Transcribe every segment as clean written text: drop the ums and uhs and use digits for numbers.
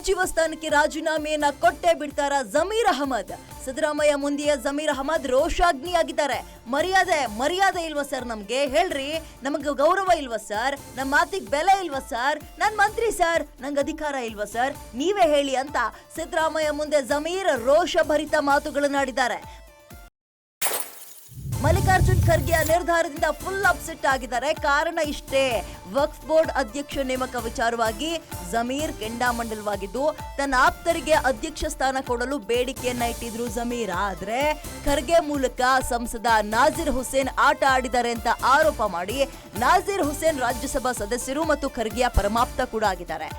ಸಚಿವ ಸ್ಥಾನಕ್ಕೆ ರಾಜೀನಾಮೆಯನ್ನ ಕೊಟ್ಟೇ ಬಿಡ್ತಾರ ಜಮೀರ್ ಅಹಮದ್. ಸಿದ್ದರಾಮಯ್ಯ ಮುಂದೆಯೇ ಜಮೀರ್ ಅಹಮದ್ ರೋಷಾಗ್ನಿಯಾಗಿದ್ದಾರೆ. ಮರ್ಯಾದೆ ಇಲ್ವಾ ಸರ್ ನಮ್ಗೆ? ಹೇಳ್ರಿ, ನಮಗ ಗೌರವ ಇಲ್ವಾ ಸರ್? ನಮ್ಮ ಮಾತಿಗೆ ಬೆಲೆ ಇಲ್ವಾ ಸರ್? ನಾನ್ ಮಂತ್ರಿ ಸರ್, ನಂಗೆ ಅಧಿಕಾರ ಇಲ್ವಾ ಸರ್? ನೀವೇ ಹೇಳಿ ಅಂತ ಸಿದ್ದರಾಮಯ್ಯ ಮುಂದೆ ಜಮೀರ್ ರೋಷಭರಿತ ಮಾತುಗಳನ್ನಾಡಿದ್ದಾರೆ. ಮಲ್ಲಿಕಾರ್ಜುನ್ ಖರ್ಗೆ ನಿರ್ಧಾರದಿಂದ ಫುಲ್ ಅಪ್ಸೆಟ್ ಆಗಿದ್ದಾರೆ. ಕಾರಣ ಇಷ್ಟೇ, ವಕ್ಫ್ ಬೋರ್ಡ್ ಅಧ್ಯಕ್ಷ ನೇಮಕ ವಿಚಾರವಾಗಿ ಜಮೀರ್ ಕೆಂಡಾಮಂಡಲವಾಗಿದ್ದು ತನ್ನ ಆಪ್ತರಿಗೆ ಅಧ್ಯಕ್ಷ ಸ್ಥಾನ ಕೊಡಲು ಬೇಡಿಕೆಯನ್ನ ಇಟ್ಟಿದ್ರು ಜಮೀರ್. ಆದ್ರೆ ಖರ್ಗೆ ಮೂಲಕ ಸಂಸದ ನಾಜೀರ್ ಹುಸೇನ್ ಆಟ ಆಡಿದ್ದಾರೆ ಅಂತ ಆರೋಪ ಮಾಡಿ ನಾಜೀರ್ ಹುಸೇನ್ ರಾಜ್ಯಸಭಾ ಸದಸ್ಯರು ಮತ್ತು ಖರ್ಗೆಯ ಪರಮಾಪ್ತ ಕೂಡ ಆಗಿದ್ದಾರೆ.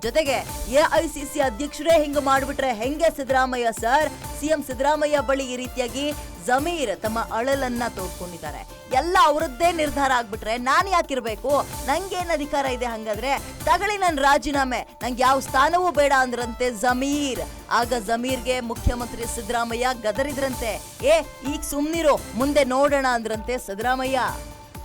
ಜೊತೆಗೆ ಎಐಸಿಸಿ ಅಧ್ಯಕ್ಷರೇ ಹಿಂಗ ಮಾಡ್ಬಿಟ್ರೆ ಹೆಂಗೆ ಸಿದ್ದರಾಮಯ್ಯ ಸರ್? ಸಿಎಂ ಸಿದ್ದರಾಮಯ್ಯ ಬಳಿ ಈ ರೀತಿಯಾಗಿ ಜಮೀರ್ ತಮ್ಮ ಅಳಲನ್ನ ತೋಡ್ಕೊಂಡಿದ್ದಾರೆ. ಎಲ್ಲ ಅವರದ್ದೇ ನಿರ್ಧಾರ ಆಗ್ಬಿಟ್ರೆ ನಾನು ಯಾಕಿರ್ಬೇಕು? ನಂಗೇನ್ ಅಧಿಕಾರ ಇದೆ? ಹಂಗಾದ್ರೆ ತಗೊಳ್ಳಿ ನನ್ನ ರಾಜೀನಾಮೆ, ನಂಗೆ ಯಾವ ಸ್ಥಾನವೂ ಬೇಡ ಅಂದ್ರಂತೆ ಜಮೀರ್. ಆಗ ಜಮೀರ್ಗೆ ಮುಖ್ಯಮಂತ್ರಿ ಸಿದ್ದರಾಮಯ್ಯ ಗದರಿದ್ರಂತೆ. ಈಗ ಸುಮ್ನಿರೋ, ಮುಂದೆ ನೋಡೋಣ ಅಂದ್ರಂತೆ ಸಿದ್ದರಾಮಯ್ಯ.